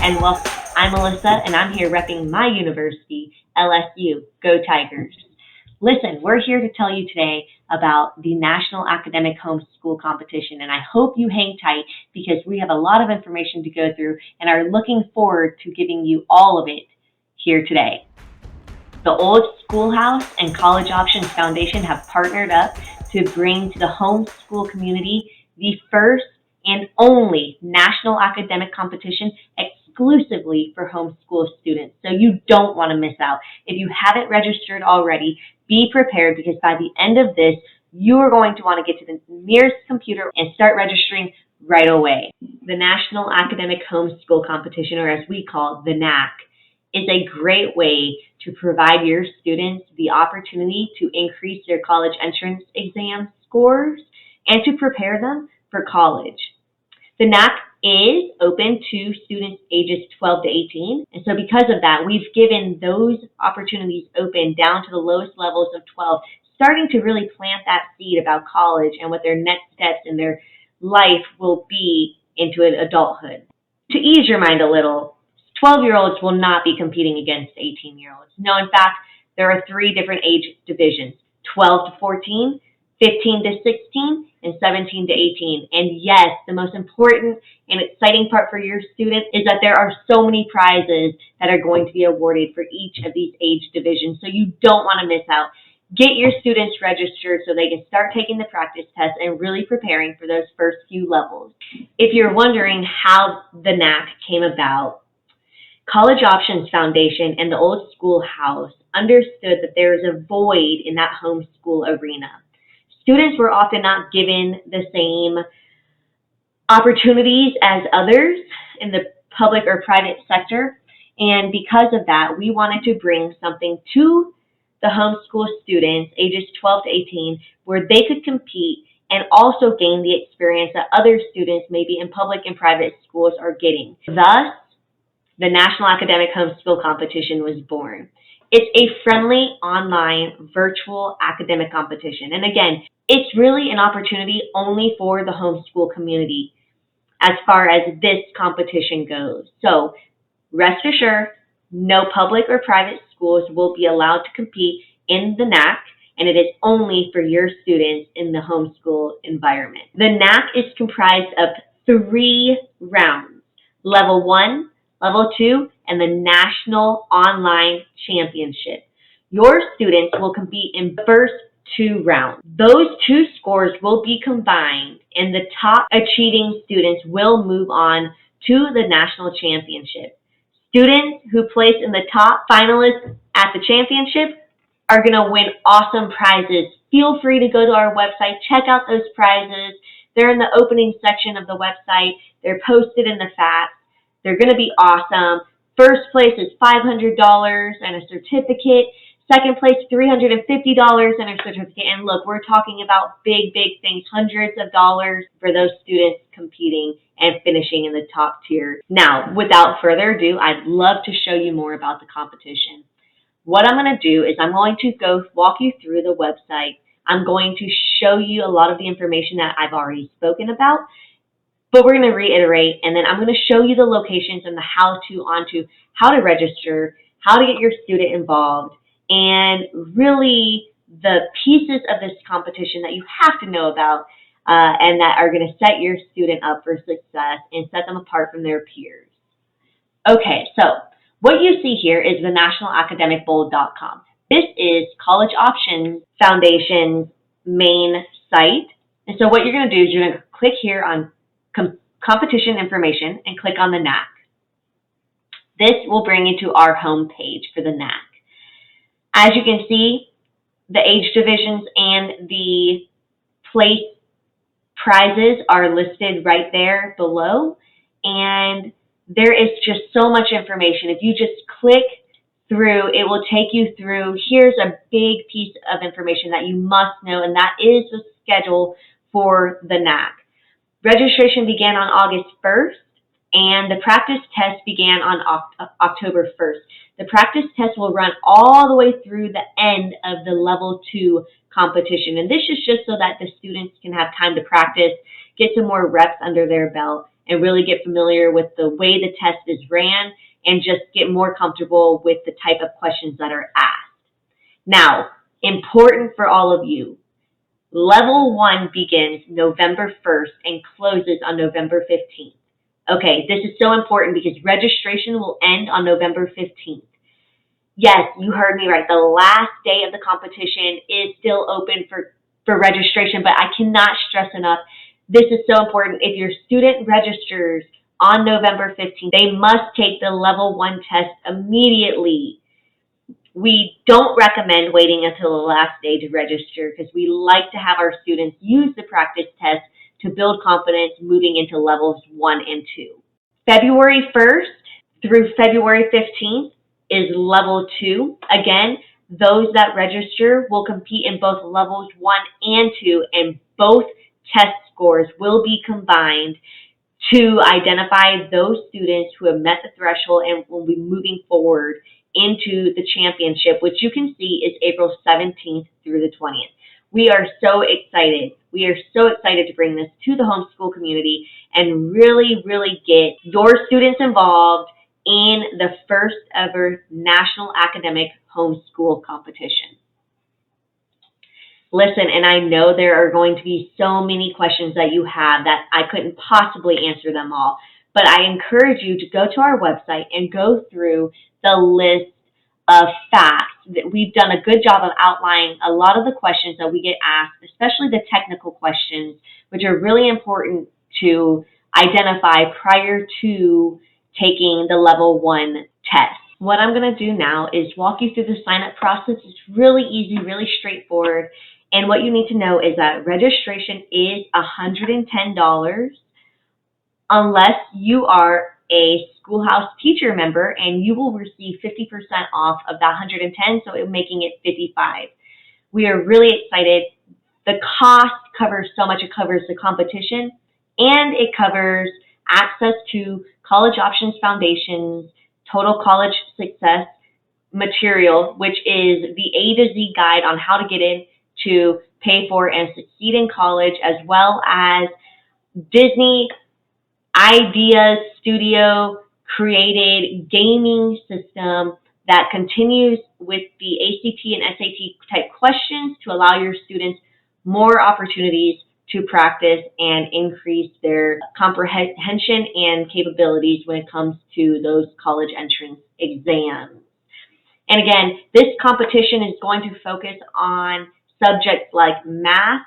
and welcome. I'm Melissa, and I'm here repping my university, LSU. Go Tigers. Listen, we're here to tell you today about the National Academic Homeschool Competition, and I hope you hang tight because we have a lot of information to go through and are looking forward to giving you all of it here today. The Old Schoolhouse and College Options Foundation have partnered up to bring to the homeschool community the first and only national academic competition exclusively for homeschool students. So you don't want to miss out. If you haven't registered already, be prepared because by the end of this, you are going to want to get to the nearest computer and start registering right away. The National Academic Homeschool Competition, or as we call it, the NAHC, is a great way to provide your students the opportunity to increase their college entrance exam scores and to prepare them for college. The NAHC is open to students ages 12 to 18, and so because of that, we've given those opportunities open down to the lowest levels of 12, starting to really plant that seed about college and what their next steps in their life will be into adulthood. To ease your mind a little, 12-year-olds will not be competing against 18-year-olds. No, in fact, there are 3 different age divisions, 12 to 14, 15 to 16, and 17 to 18. And yes, the most important and exciting part for your student is that there are so many prizes that are going to be awarded for each of these age divisions, so you don't want to miss out. Get your students registered so they can start taking the practice tests and really preparing for those first few levels. If you're wondering how the NAHC came about, College Options Foundation and the Old Schoolhouse understood that there is a void in that homeschool arena. Students were often not given the same opportunities as others in the public or private sector, and because of that, we wanted to bring something to the homeschool students ages 12 to 18 where they could compete and also gain the experience that other students maybe in public and private schools are getting. Thus, the National Academic Homeschool Competition was born. It's a friendly, online, virtual academic competition. And again, it's really an opportunity only for the homeschool community as far as this competition goes. So rest assured, no public or private schools will be allowed to compete in the NAHC, and it is only for your students in the homeschool environment. The NAHC is comprised of 3 rounds, Level 1, Level 2, and the National Online Championship. Your students will compete in the first 2 rounds. Those 2 scores will be combined, and the top achieving students will move on to the National Championship. Students who place in the top finalists at the championship are going to win awesome prizes. Feel free to go to our website, check out those prizes. They're in the opening section of the website. They're posted in the facts. They're going to be awesome. First place is $500 and a certificate. Second place, $350 and a certificate. And look, we're talking about big, big things, hundreds of dollars for those students competing and finishing in the top tier. Now, without further ado, I'd love to show you more about the competition. What I'm going to do is I'm going to go walk you through the website. I'm going to show you a lot of the information that I've already spoken about, but we're going to reiterate, and then I'm going to show you the locations and the how-to onto how to register, how to get your student involved, and really the pieces of this competition that you have to know about and that are going to set your student up for success and set them apart from their peers. Okay, so what you see here is the nationalacademicbowl.com. This is College Options Foundation's main site. And so what you're going to do is you're going to click here on competition information and click on the NAHC. This will bring you to our home page for the NAHC. As you can see, the age divisions and the place prizes are listed right there below, and there is just so much information. If you just click through, it will take you through. Here's a big piece of information that you must know, and that is the schedule for the NAHC. Registration began on August 1st, and the practice test began on October 1st. The practice test will run all the way through the end of the Level 2 competition, and this is just so that the students can have time to practice, get some more reps under their belt, and really get familiar with the way the test is ran and just get more comfortable with the type of questions that are asked. Now, important for all of you, Level 1 begins November 1st and closes on November 15th. Okay, this is so important because registration will end on November 15th. Yes, you heard me right. The last day of the competition is still open for registration, but I cannot stress enough, this is so important. If your student registers on November 15th, they must take the Level 1 test immediately. We don't recommend waiting until the last day to register because we like to have our students use the practice test to build confidence moving into levels 1 and 2. February 1st through February 15th is level 2. Again, those that register will compete in both levels 1 and 2, and both test scores will be combined to identify those students who have met the threshold and will be moving forward into the championship, which you can see is April 17th through the 20th. We are so excited. We are so excited to bring this to the homeschool community and really, really get your students involved in the first ever National Academic Homeschool Competition. Listen, and I know there are going to be so many questions that you have that I couldn't possibly answer them all, but I encourage you to go to our website and go through the list of facts. We've done a good job of outlining a lot of the questions that we get asked, especially the technical questions, which are really important to identify prior to taking the Level 1 test. What I'm going to do now is walk you through the sign-up process. It's really easy, really straightforward. And what you need to know is that registration is $110 unless you are a Schoolhouse teacher member, and you will receive 50% off of that $110, so it's making it $55. We are really excited. The cost covers so much. It covers the competition, and it covers access to College Options Foundation's Total College Success material, which is the A to Z guide on how to get in to pay for and succeed in college, as well as Disney Ideas Studio created gaming system that continues with the ACT and SAT type questions to allow your students more opportunities to practice and increase their comprehension and capabilities when it comes to those college entrance exams. And again, this competition is going to focus on subjects like math,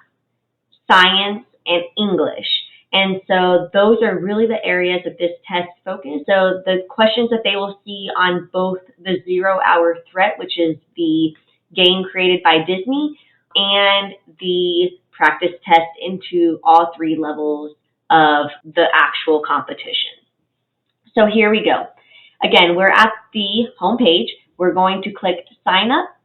science, and English. And so those are really the areas of this test focus. So the questions that they will see on both the 0 Hour Threat, which is the game created by Disney, and the practice test into all 3 levels of the actual competition. So here we go. Again, we're at the home page. We're going to click Sign Up,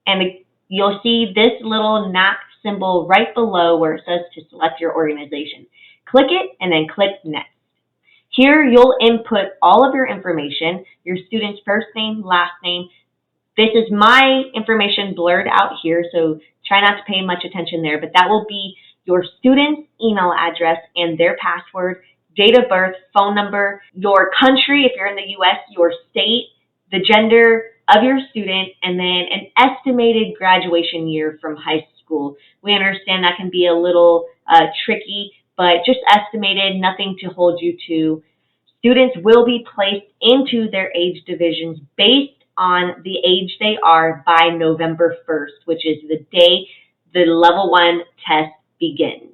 and you'll see this little NAHC symbol right below where it says to select your organization. Click it and then click Next. Here you'll input all of your information, your student's first name, last name. This is my information blurred out here, so try not to pay much attention there, but that will be your student's email address and their password, date of birth, phone number, your country if you're in the U.S., your state, the gender of your student, and then an estimated graduation year from high school. We understand that can be a little tricky, but just estimated, nothing to hold you to. Students will be placed into their age divisions based on the age they are by November 1st, which is the day the Level 1 test begins.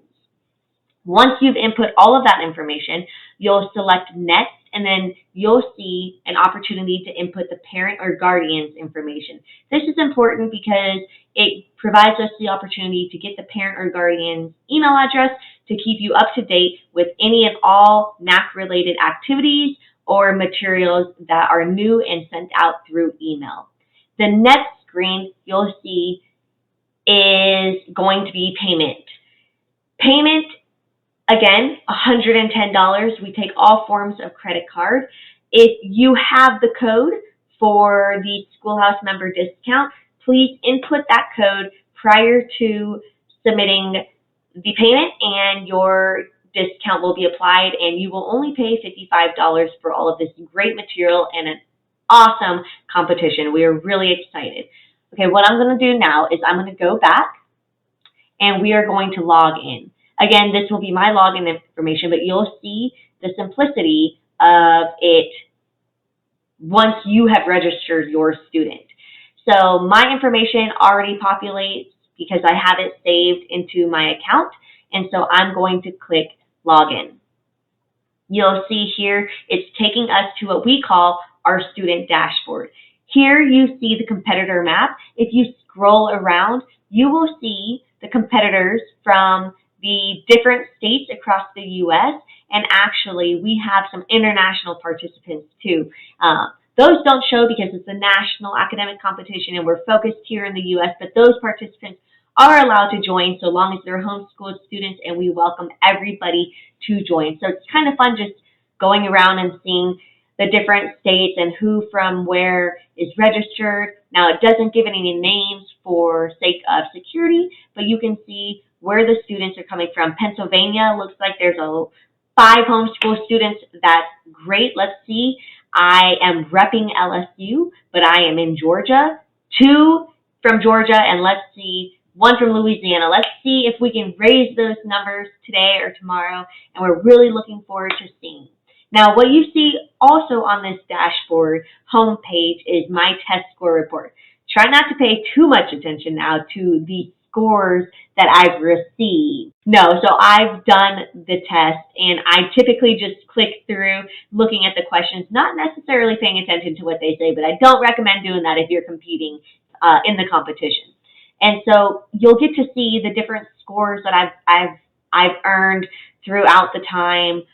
Once you've input all of that information, you'll select Next, and then you'll see an opportunity to input the parent or guardian's information. This is important because it provides us the opportunity to get the parent or guardian's email address to keep you up to date with any and all NAHC-related activities or materials that are new and sent out through email. The next screen you'll see is going to be payment. Payment, again, $110. We take all forms of credit card. If you have the code for the Schoolhouse member discount, please input that code prior to submitting the payment, and your discount will be applied, and you will only pay $55 for all of this great material and an awesome competition. We are really excited. Okay, what I'm going to do now is I'm going to go back and we are going to log in. Again, this will be my login information, but you'll see the simplicity of it once you have registered your student. So my information already populates because I have it saved into my account, and so I'm going to click login. You'll see here it's taking us to what we call our student dashboard. Here you see the competitor map. If you scroll around, you will see the competitors from the different states across the U.S., and actually we have some international participants too. Those don't show because it's a national academic competition and we're focused here in the U.S., but those participants are allowed to join so long as they're homeschooled students, and we welcome everybody to join. So it's kind of fun just going around and seeing the different states and who from where is registered. Now, it doesn't give any names for sake of security, but you can see where the students are coming from. Pennsylvania looks like there's 5 homeschool students. That's great. Let's see. I am repping LSU, but I am in Georgia. 2 from Georgia, and let's see, 1 from Louisiana. Let's see if we can raise those numbers today or tomorrow, and we're really looking forward to seeing. Now, what you see also on this dashboard homepage is my test score report. Try not to pay too much attention now to the scores that I've received. No, so I've done the test, and I typically just click through looking at the questions, not necessarily paying attention to what they say, but I don't recommend doing that if you're competing in the competition. And so you'll get to see the different scores that I've earned throughout the time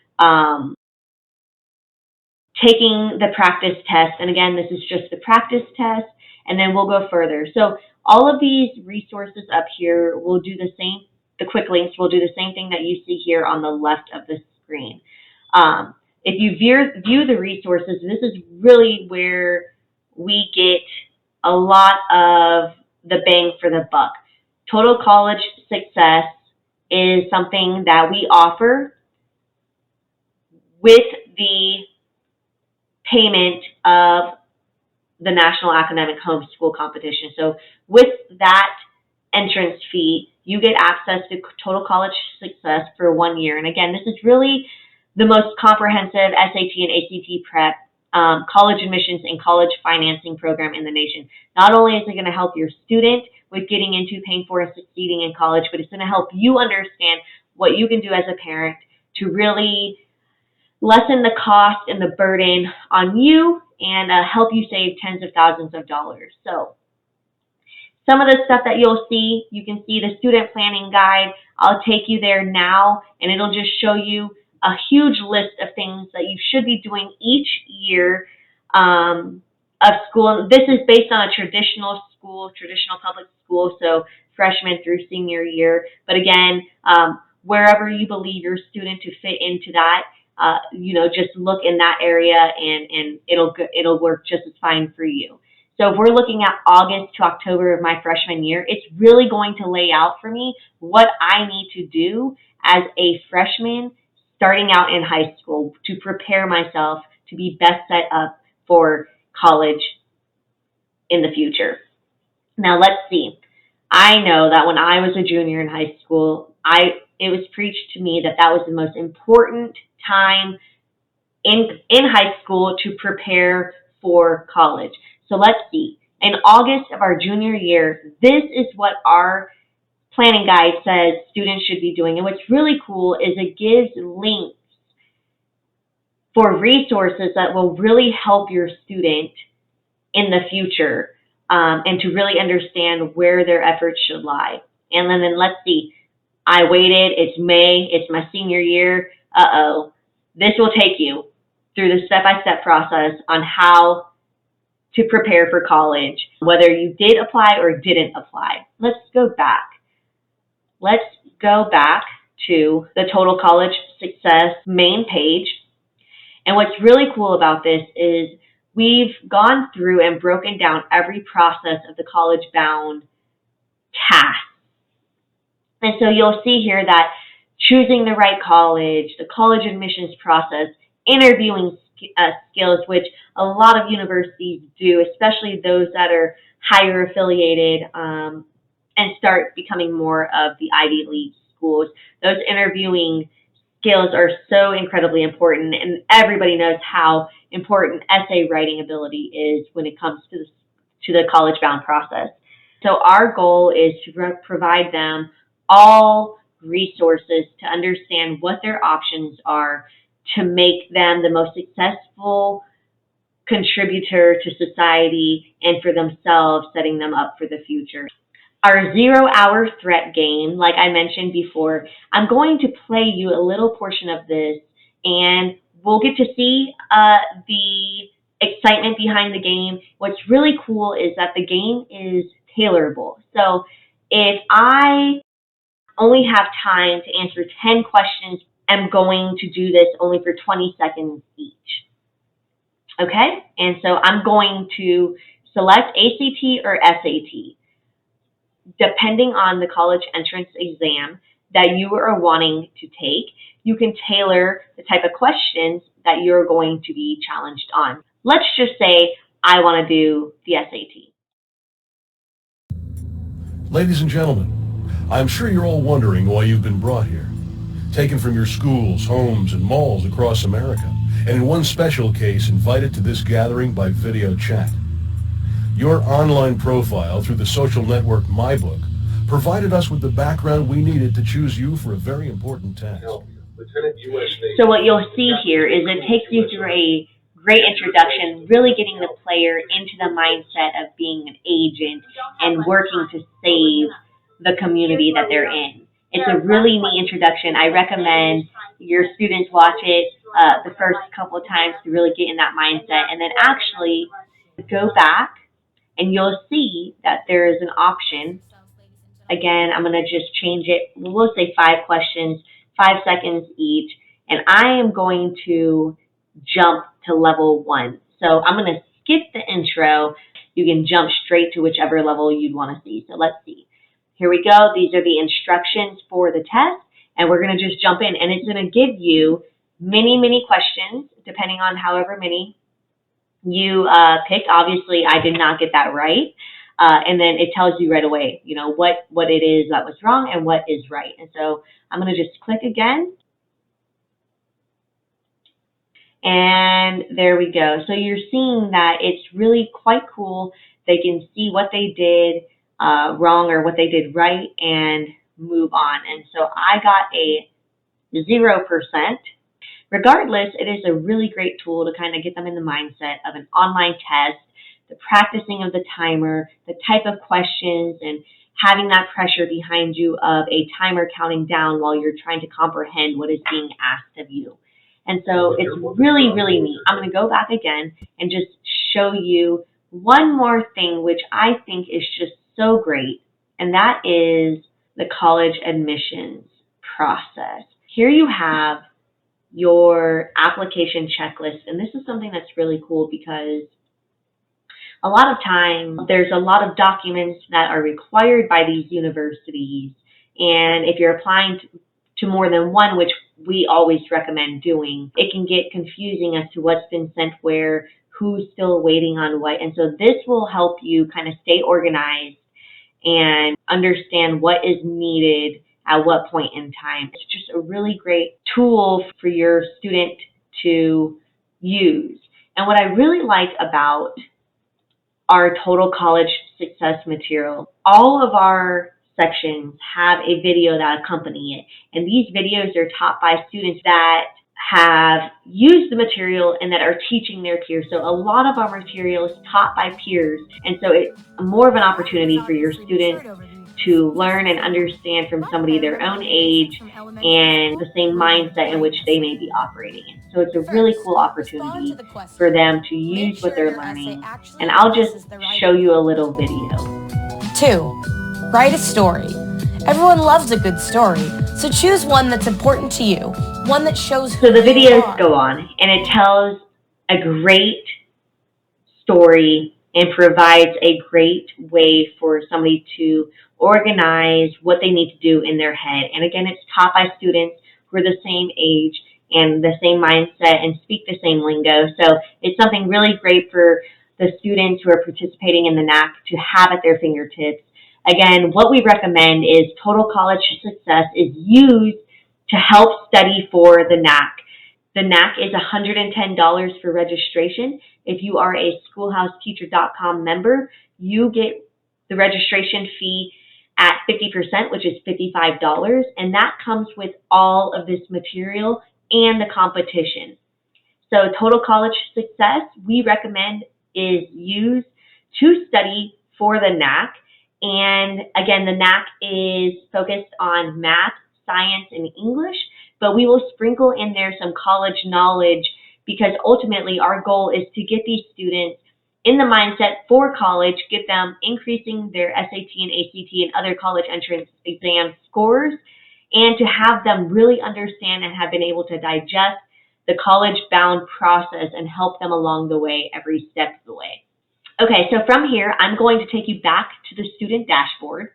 taking the practice test. And again, this is just the practice test, and then we'll go further. So all of these resources up here will do the same, the quick links will do the same thing that you see here on the left of the screen. If you view the resources, this is really where we get a lot of the bang for the buck. Total College Success is something that we offer with the payment of the National Academic Homeschool Competition. So with that entrance fee, you get access to Total College Success for 1 year. And again, this is really the most comprehensive SAT and ACT prep, college admissions and college financing program in the nation. Not only is it going to help your student with getting into, paying for, and succeeding in college, but it's going to help you understand what you can do as a parent to really lessen the cost and the burden on you and help you save tens of thousands of dollars. So some of the stuff that you'll see, you can see the student planning guide. I'll take you there now, and it'll just show you a huge list of things that you should be doing each year of school. This is based on a traditional school, traditional public school, so freshman through senior year. But again, wherever you believe your student to fit into that, just look in that area, and it'll work just as fine for you. So if we're looking at August to October of my freshman year, it's really going to lay out for me what I need to do as a freshman starting out in high school to prepare myself to be best set up for college in the future. Now let's see. I know that when I was a junior in high school, it was preached to me that was the most important time in high school to prepare for college. So let's see. In August of our junior year, this is what our planning guide says students should be doing. And what's really cool is it gives links for resources that will really help your student in the future and to really understand where their efforts should lie. And then let's see. I waited. It's May. It's my senior year. This will take you through the step-by-step process on how to prepare for college, whether you did apply or didn't apply. Let's go back. Let's go back to the Total College Success main page. And what's really cool about this is we've gone through and broken down every process of the college-bound task. And so you'll see here that choosing the right college, the college admissions process, interviewing skills, which a lot of universities do, especially those that are higher affiliated and start becoming more of the Ivy League schools. Those interviewing skills are so incredibly important, and everybody knows how important essay writing ability is when it comes to the college-bound process. So our goal is to provide them all resources to understand what their options are to make them the most successful contributor to society and for themselves, setting them up for the future. Our 0-hour threat game, like I mentioned before, I'm going to play you a little portion of this, and we'll get to see the excitement behind the game. What's really cool is that the game is tailorable. So if I only have time to answer 10 questions, I'm going to do this only for 20 seconds each. Okay? And so I'm going to select ACT or SAT. Depending on the college entrance exam that you are wanting to take, you can tailor the type of questions that you're going to be challenged on. Let's just say I want to do the SAT. Ladies and gentlemen, I'm sure you're all wondering why you've been brought here. Taken from your schools, homes, and malls across America, and in one special case invited to this gathering by video chat. Your online profile through the social network MyBook provided us with the background we needed to choose you for a very important task. So what you'll see here is it takes you through a great introduction, really getting the player into the mindset of being an agent and working to save the community that they're in. It's a really neat introduction. I recommend your students watch it the first couple of times to really get in that mindset, and then actually go back and you'll see that there is an option. Again, I'm going to just change it. We'll say 5 questions, 5 seconds each, and I am going to jump to level 1. So I'm going to skip the intro. You can jump straight to whichever level you'd want to see. So let's see. Here we go. These are the instructions for the test, and we're going to just jump in, and it's going to give you many questions, depending on however many you picked. Obviously, I did not get that right. And then it tells you right away, you know, what it is that was wrong and what is right. And so I'm going to just click again. And there we go. So you're seeing that it's really quite cool. They can see what they did wrong or what they did right and move on. And so I got a 0%. Regardless, it is a really great tool to kind of get them in the mindset of an online test, the practicing of the timer, the type of questions, and having that pressure behind you of a timer counting down while you're trying to comprehend what is being asked of you. And so it's really neat. I'm going to go back again and just show you one more thing which I think is just so great, and that is the college admissions process. Here you have your application checklist, and this is something that's really cool because a lot of times there's a lot of documents that are required by these universities, and if you're applying to more than one, which we always recommend doing, it can get confusing as to what's been sent where, who's still waiting on what. And so this will help you kind of stay organized and understand what is needed at what point in time. It's just a really great tool for your student to use. And what I really like about our Total College Success material, all of our sections have a video that accompany it. And these videos are taught by students that have used the material and that are teaching their peers. So a lot of our material is taught by peers. And so it's more of an opportunity for your students to learn and understand from somebody their own age and the same mindset in which they may be operating in. So it's a really cool opportunity for them to use what they're learning. And I'll just show you a little video. 2. Write a story. Everyone loves a good story, so choose one that's important to you, one that shows who So the you videos are. go on, and it tells a great story and provides a great way for somebody to organize what they need to do in their head. And again, it's taught by students who are the same age and the same mindset and speak the same lingo. So it's something really great for the students who are participating in the NAHC to have at their fingertips. Again, what we recommend is Total College Success is used to help study for the NAHC. The NAHC is $110 for registration. If you are a schoolhouseteacher.com member, you get the registration fee at 50%, which is $55, and that comes with all of this material and the competition. So Total College Success, we recommend, is used to study for the NAHC. And again, the NAHC is focused on math, science, and English, but we will sprinkle in there some college knowledge because ultimately our goal is to get these students in the mindset for college, get them increasing their SAT and ACT and other college entrance exam scores, and to have them really understand and have been able to digest the college-bound process and help them along the way, every step of the way. Okay, so from here, I'm going to take you back to the student dashboard.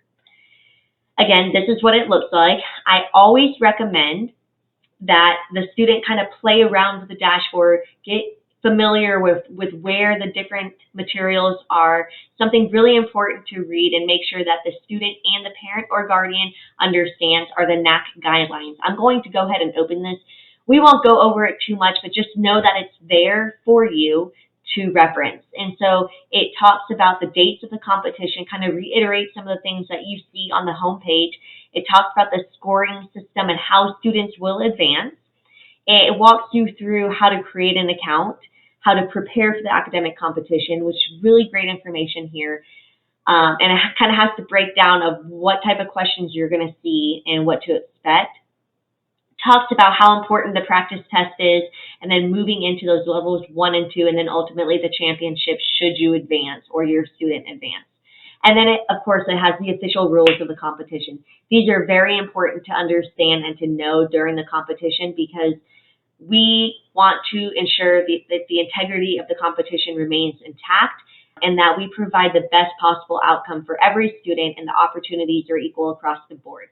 Again, this is what it looks like. I always recommend that the student kind of play around with the dashboard, get familiar with where the different materials are. Something really important to read and make sure that the student and the parent or guardian understands are the NAHC guidelines. I'm going to go ahead and open this. We won't go over it too much, but just know that it's there for you to reference. And so it talks about the dates of the competition, kind of reiterates some of the things that you see on the homepage. It talks about the scoring system and how students will advance. It walks you through how to create an account, how to prepare for the academic competition, which is really great information here. And it kind of has to break down of what type of questions you're going to see and what to expect. Talks about how important the practice test is, and then moving into those levels 1 and 2, and then ultimately the championship should you advance or your student advance. And then, of course, it has the official rules of the competition. These are very important to understand and to know during the competition because we want to ensure that the integrity of the competition remains intact and that we provide the best possible outcome for every student and the opportunities are equal across the board.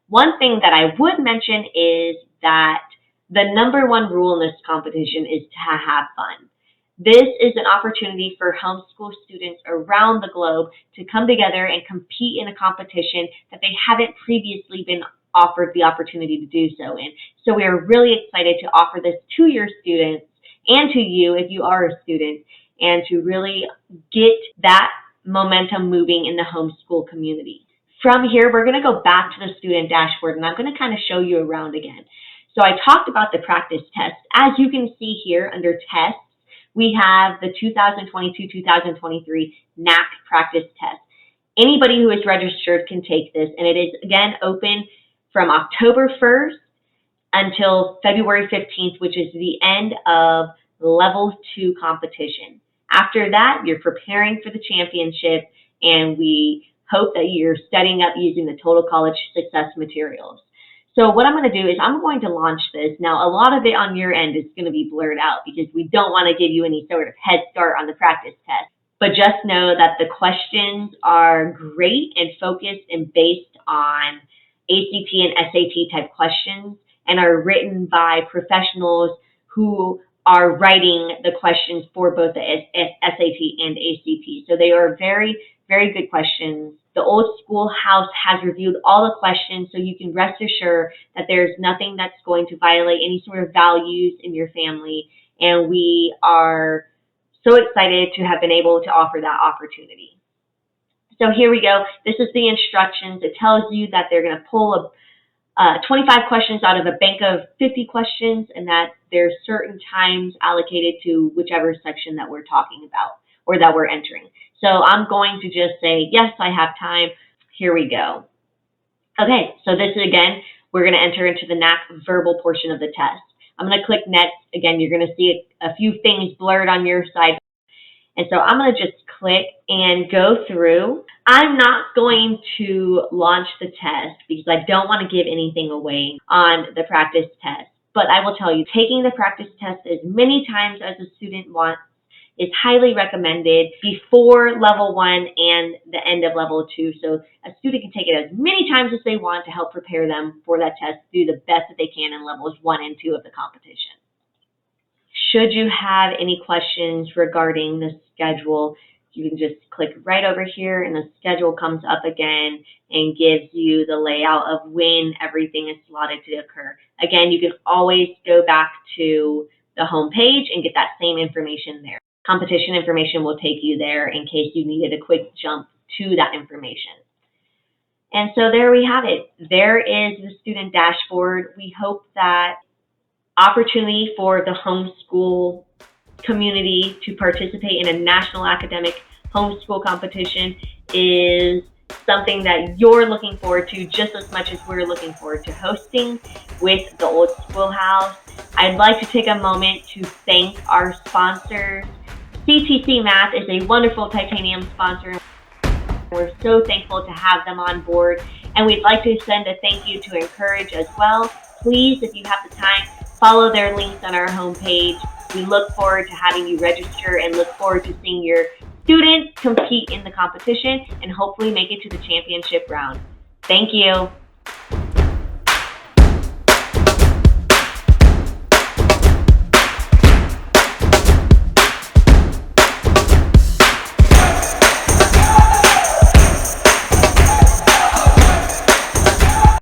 One thing that I would mention is that the #1 rule in this competition is to have fun. This is an opportunity for homeschool students around the globe to come together and compete in a competition that they haven't previously been offered the opportunity to do so in. So we are really excited to offer this to your students and to you if you are a student, and to really get that momentum moving in the homeschool community. From here, we're going to go back to the student dashboard, and I'm going to kind of show you around again. So I talked about the practice test. As you can see here under tests, we have the 2022-2023 NAHC practice test. Anybody who is registered can take this, and it is, again, open from October 1st until February 15th, which is the end of Level 2 competition. After that, you're preparing for the championship, and we hope that you're studying up using the Total College Success materials. So what I'm going to do is I'm going to launch this. Now, a lot of it on your end is going to be blurred out because we don't want to give you any sort of head start on the practice test. But just know that the questions are great and focused and based on ACT and SAT type questions and are written by professionals who are writing the questions for both the SAT and ACT. So they are very, very good questions. The Old Schoolhouse has reviewed all the questions, so you can rest assured that there's nothing that's going to violate any sort of values in your family. And we are so excited to have been able to offer that opportunity. So here we go. This is the instructions. It tells you that they're going to pull 25 questions out of a bank of 50 questions, and that there's certain times allocated to whichever section that we're talking about or that we're entering. So I'm going to just say, yes, I have time. Here we go. Okay, so this is, again, we're going to enter into the NAHC verbal portion of the test. I'm going to click next. Again, you're going to see a few things blurred on your side. And so I'm going to just click and go through. I'm not going to launch the test because I don't want to give anything away on the practice test. But I will tell you, taking the practice test as many times as a student wants is highly recommended before level 1 and the end of level 2. So a student can take it as many times as they want to help prepare them for that test, do the best that they can in levels 1 and 2 of the competition. Should you have any questions regarding the schedule, you can just click right over here and the schedule comes up again and gives you the layout of when everything is slotted to occur. Again, you can always go back to the home page and get that same information there. Competition information will take you there in case you needed a quick jump to that information. And so there we have it. There is the student dashboard. We hope that opportunity for the homeschool community to participate in a national academic homeschool competition is something that you're looking forward to just as much as we're looking forward to hosting with the Old Schoolhouse. I'd like to take a moment to thank our sponsors. CTC Math is a wonderful titanium sponsor. We're so thankful to have them on board, and we'd like to send a thank you to Encourage as well. Please, if you have the time, follow their links on our homepage. We look forward to having you register and look forward to seeing your students compete in the competition and hopefully make it to the championship round. Thank you.